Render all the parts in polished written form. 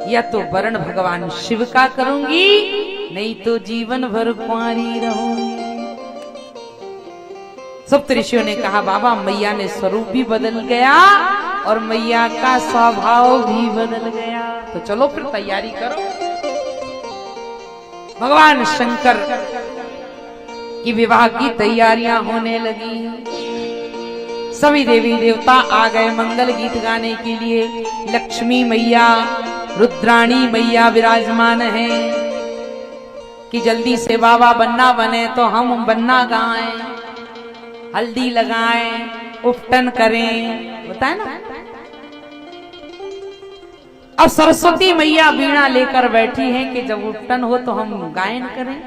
या तो वर्ण भगवान शिव का करूंगी, नहीं तो जीवन भर कुंवारी रहूंगी। सप्त ऋषियों ने कहा बाबा मैया ने स्वरूप भी बदल गया और मैया का स्वभाव भी बदल गया, तो चलो फिर तैयारी करो। भगवान शंकर की विवाह की तैयारियां होने लगी। सभी देवी देवता आ गए मंगल गीत गाने के लिए। लक्ष्मी मैया, रुद्राणी मैया विराजमान हैं कि जल्दी से बाबा बन्ना बने तो हम बन्ना गाएं, हल्दी लगाएं, उपटन करें, होता है ना। अब सरस्वती मैया वीणा लेकर बैठी हैं कि जब उपटन हो तो हम गायन करें।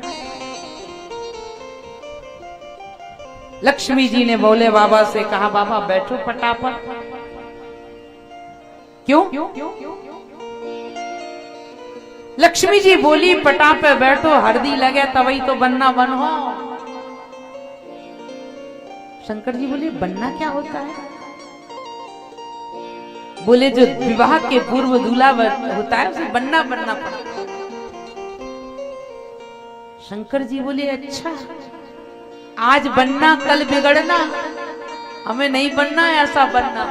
लक्ष्मी जी ने बोले बाबा से कहा बाबा बैठो फटाफट। क्यों? लक्ष्मी जी बोली पटा पे बैठो, हरदी लगे तभी तो बन्ना बन हो। शंकर जी बोले बन्ना क्या होता है? बोले जो विवाह के पूर्व दूल्हा होता है उसे बन्ना बनना पड़ता। शंकर जी बोले अच्छा, आज बनना कल बिगड़ना, हमें नहीं बनना ऐसा बनना।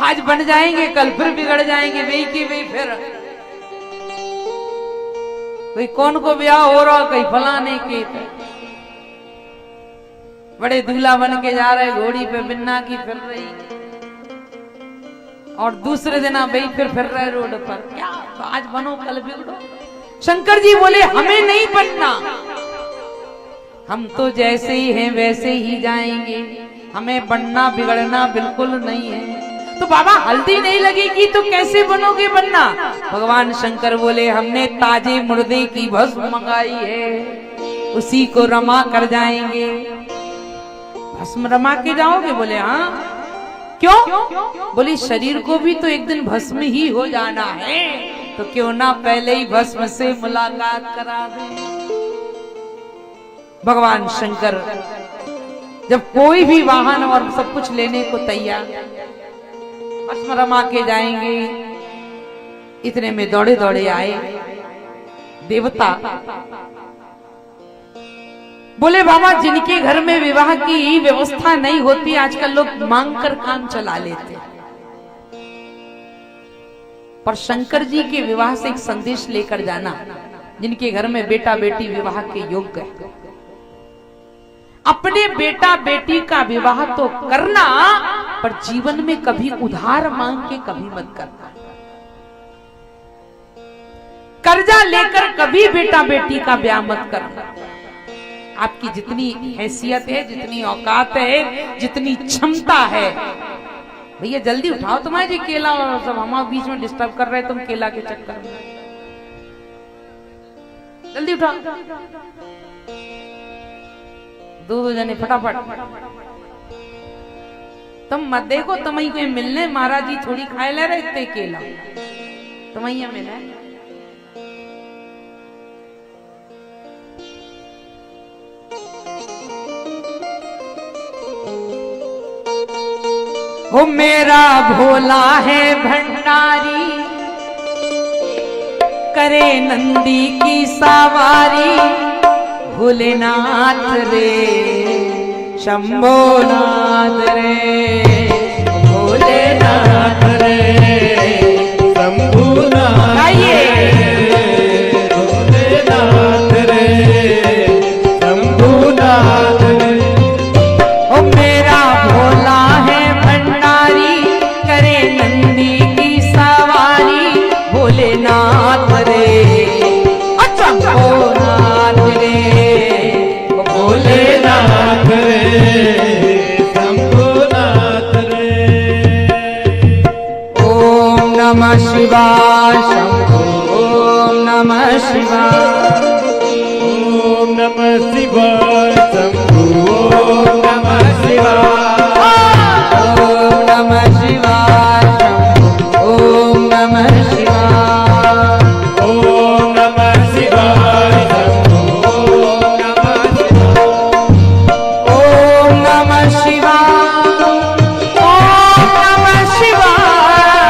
आज बन जाएंगे कल फिर बिगड़ जाएंगे, वही की वही। फिर कोई कौन को ब्याह हो रहा, कहीं फलाने के बड़े दूल्हा बन के जा रहे, घोड़ी पे बिन्ना की फिर रही, और दूसरे दिन वही फिर रहे रोड पर। क्या आज बनो कल बिगड़ो। शंकर जी बोले हमें नहीं बनना, हम तो जैसे ही हैं वैसे ही जाएंगे, हमें बनना बिगड़ना बिल्कुल नहीं है। तो बाबा हल्दी नहीं लगेगी तो कैसे बनोगे बनना? भगवान शंकर बोले हमने ताजे मुर्दे की भस्म मंगाई है, उसी को रमा कर जाएंगे। भस्म रमा के जाओगे? बोले हाँ। क्यों? बोली शरीर को भी तो एक दिन भस्म ही हो जाना है, तो क्यों ना पहले ही भस्म से मुलाकात करा दे। भगवान शंकर जब कोई भी वाहन और सब कुछ लेने को तैयार, भस्म रमा के जाएंगे। इतने में दौड़े दौड़े आए देवता। बोले बाबा जिनके घर में विवाह की व्यवस्था नहीं होती, आजकल लोग मांग कर काम चला लेते, पर शंकर जी के विवाह से एक संदेश लेकर जाना। जिनके घर में बेटा बेटी विवाह के योग्य है, अपने बेटा बेटी का विवाह तो करना, पर जीवन में कभी उधार मांग के कभी मत करना। कर्जा लेकर कभी बेटा बेटी का ब्याह मत करना। आपकी जितनी हैसियत है, जितनी औकात है, जितनी क्षमता है, भैया जल्दी उठाओ। तुम्हारे जी केला और सब हमारे बीच में डिस्टर्ब कर रहे, तुम केला के चक्कर में जल्दी उठाओ। दो जने फटाफट। तुम मत देखो, तुम ही कोई मिलने महाराज जी थोड़ी खाए ले रहे थे केला, तुम ही मिले। वो मेरा भोला है भंडारी, करे नंदी की सवारी। भोलेनाथ रे शंभोनाथ रे, भोलेनाथ रे शंभुनाथ, भोलेनाथ रे शंभुनाथ रे। ओ मेरा भोला है भंडारी, करे नंदी की सवारी। भोलेनाथ रे शंभुनाथ रे, भोलेनाथ रे शंभुनाथ रे। ओम नमः शिवाय शंभो, ओम नमः शिवाय, ओम नमः शिवाय शंभो, ओम नमः शिवाय, ओम नमः शिवाय शंभो, ओम नमः शिवाय, ओम नमः शिवाय शंभो, ओम नमः शिवाय, ओम नमः शिवाय, ओम नमः शिवाय,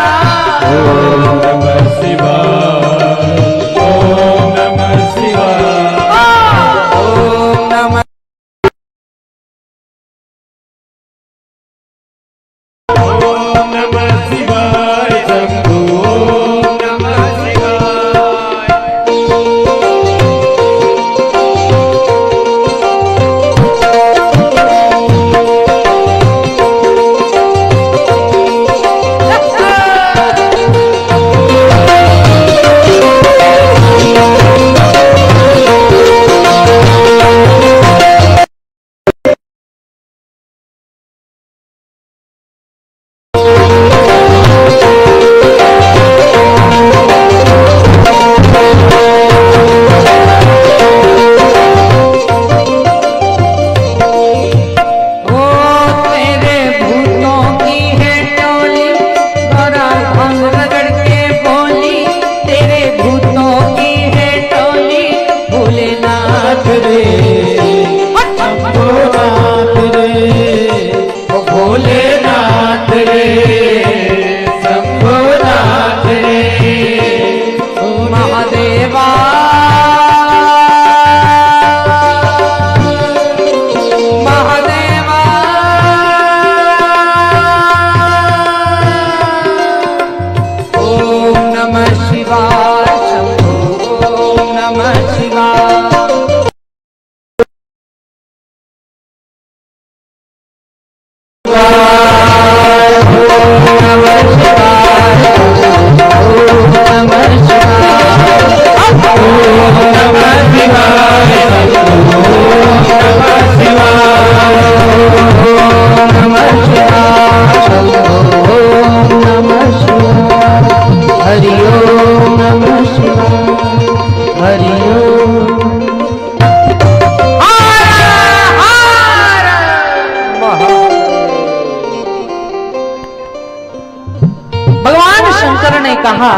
भगवान शंकर ने कहा,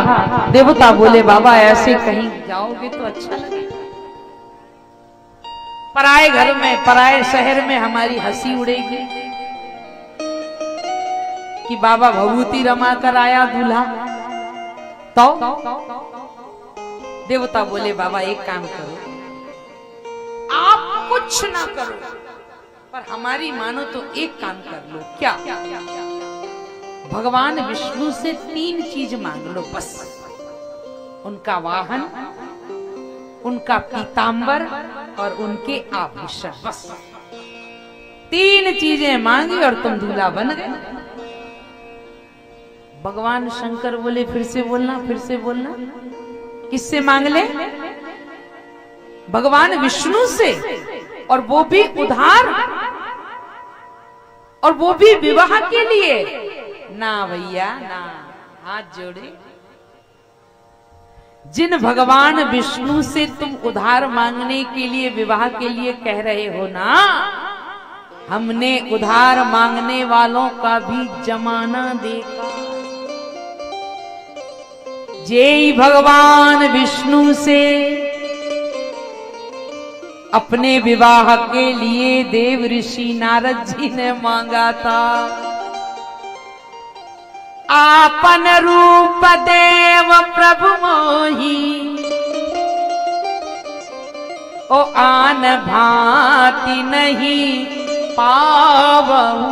देवता बोले बाबा ऐसे कहीं जाओगे तो अच्छा लगेगा, पराए घर में पराए शहर में हमारी हंसी उड़ेगी कि बाबा भभूति रमा कर आया दूल्हा। तो देवता बोले बाबा एक काम करो, आप कुछ ना करो पर हमारी मानो तो एक काम कर लो। क्या? भगवान विष्णु से 3 चीज मांग लो बस, उनका वाहन, उनका पीतांबर और उनके आभूषण, बस 3 चीजें मांगी और तुम दूल्हा बन गए। भगवान शंकर बोले फिर से बोलना, फिर से बोलना। किससे मांग ले? भगवान विष्णु से, और वो भी उधार, और वो भी विवाह के लिए। ना भैया ना, हाथ जोड़े। जिन भगवान विष्णु से तुम उधार मांगने के लिए, विवाह के लिए कह रहे हो ना, हमने उधार मांगने वालों का भी जमाना देखा। जेई भगवान विष्णु से अपने विवाह के लिए देव ऋषि नारद जी ने मांगा था, आपन रूप देव प्रभु मोही, ओ आन भांति नहीं पावहु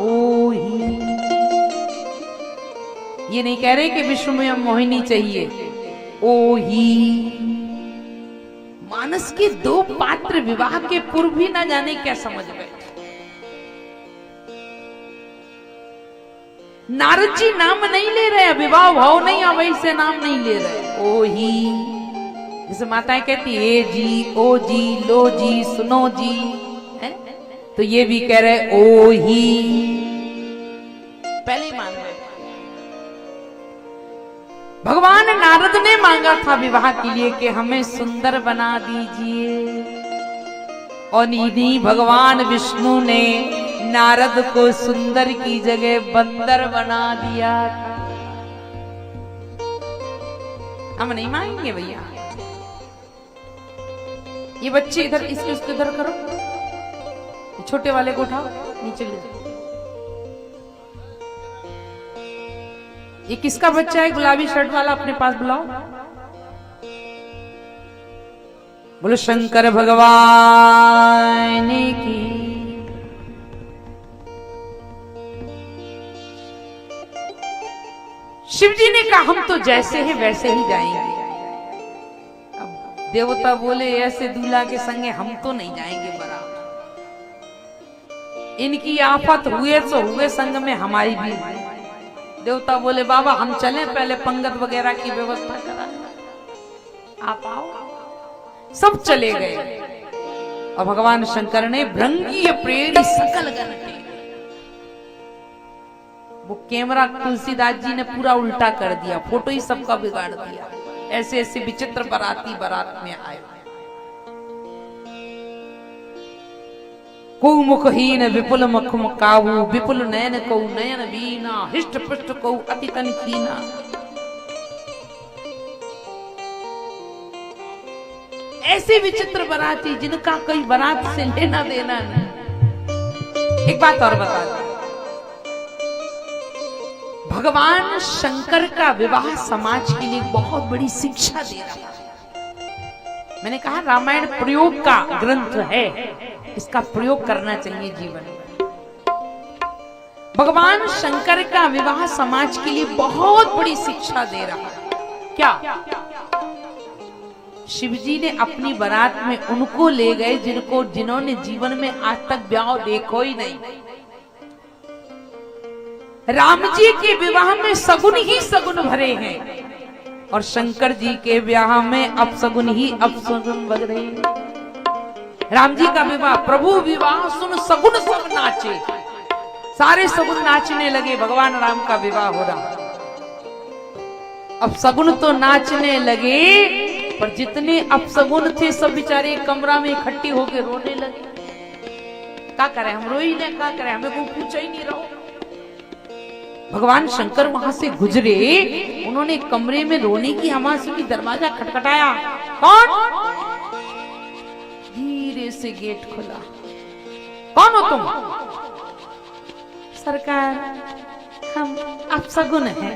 ओही। ये नहीं कह रहे कि विश्व में मोहिनी चाहिए, ओही। मानस के 2 पात्र विवाह के पूर्व भी ना जाने क्या समझ गए। नारद जी नाम नहीं ले रहे, विवाह भाव नहीं अवैध से नाम नहीं ले रहे, ओही। जैसे माताएं कहती है जी, ओ जी, लो जी, सुनो जी, है? तो ये भी कह रहे ओही, पहले ही मान रहे। भगवान नारद ने मांगा था विवाह के लिए कि हमें सुंदर बना दीजिए, और इन्हीं भगवान विष्णु ने नारद को सुंदर की जगह बंदर बना दिया। हम नहीं मांगेंगे भैया। ये बच्चे इधर, इसके उसके इधर करो, छोटे वाले को उठाओ, नीचे ले जाओ। ये किसका बच्चा है? गुलाबी शर्ट वाला अपने पास बुलाओ। बोलो शंकर भगवान की। शिव जी ने कहा हम तो जैसे हैं वैसे ही जाएंगे। अब देवता बोले ऐसे दूल्हा के संगे हम तो नहीं जाएंगे बराबर, इनकी आफत हुए तो हुए, संग में हमारी भी हुई। देवता बोले बाबा हम चलें, पहले पंगत वगैरह की व्यवस्था करा, आप आओ। सब चले गए और भगवान शंकर ने भृंगी प्रेरी सकल गण के, वो कैमरा तुलसीदास जी ने पूरा उल्टा कर दिया, फोटो ही सबका बिगाड़ दिया। ऐसे ऐसे विचित्र बाराती बारात में आए। को मुखहीन विपुल मुख मुकाऊ, विपुल नयन को नयन वीना, हिष्ट पुष्ट को अति तन कीना। ऐसे विचित्र बाराती जिनका कोई बारात से लेना देना नहीं। एक बात और बता दो, भगवान शंकर का विवाह समाज के लिए बहुत बड़ी शिक्षा दे रहा है। मैंने कहा रामायण प्रयोग का ग्रंथ है, इसका प्रयोग करना चाहिए जीवन में। भगवान शंकर का विवाह समाज के लिए बहुत बड़ी शिक्षा दे रहा है। क्या? शिवजी ने अपनी बारात में उनको ले गए जिन्होंने जीवन में आज तक ब्याह देखो ही नहीं। राम जी के विवाह में सगुन ही सगुन भरे हैं, और शंकर जी के विवाह में अपसगुन ही अपसगुन भर रहे हैं। राम जी का विवाह, प्रभु विवाह सुन सगुन सब नाचे, सारे सगुन नाचने लगे। भगवान राम का विवाह हो रहा, अब सगुन तो नाचने लगे, पर जितने अपसगुन थे सब बेचारे कमरा में इकट्ठी होकर रोने लगे। क्या करें हम, रोई ने क्या करें, हमें कोई पूछा ही नहीं रहो। भगवान शंकर वहां से गुजरे, उन्होंने कमरे में रोने की आवाज सुनी, दरवाजा खटखटाया। कौन? धीरे से गेट खुला। कौन हो तुम? सरकार, हम अपशगुन हैं।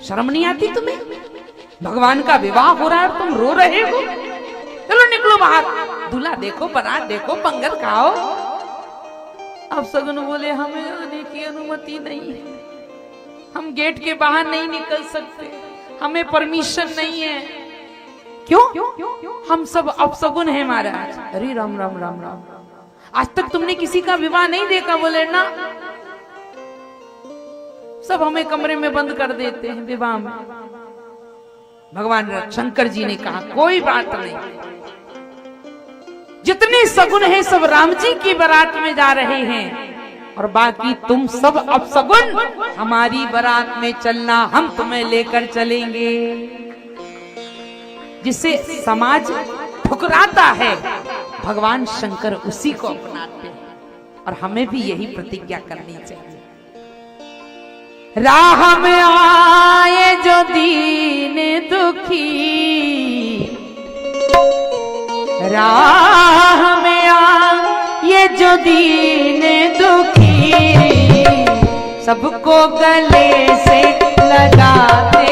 शर्म नहीं आती तुम्हें? भगवान का विवाह हो रहा है और तुम रो रहे हो? चलो निकलो बाहर, दूल्हा देखो, बारात देखो, पंगत खाओ। अपशगुन बोले, हमें आने की अनुमति नहीं है, हम गेट के बाहर नहीं निकल सकते, हमें परमिशन नहीं है। क्यों? हम सब अपशगुन हैं महाराज। अरे राम राम राम राम, आज तक तुमने किसी का विवाह नहीं देखा? बोले ना, सब हमें कमरे में बंद कर देते हैं विवाह में। भगवान शंकर जी ने कहा, कोई बात नहीं, जितने सगुन हैं सब राम जी की बारात में जा रहे हैं, और बाकी तुम सब अपशगुन हमारी बारात में चलना, हम तुम्हें लेकर चलेंगे। जिसे समाज ठुकराता है, भगवान शंकर उसी को अपनाते हैं, और हमें भी यही प्रतिज्ञा करनी चाहिए। राह में आए जो दीन दुखी, राह में आए जो दीन दुखी, सबको गले से लगाते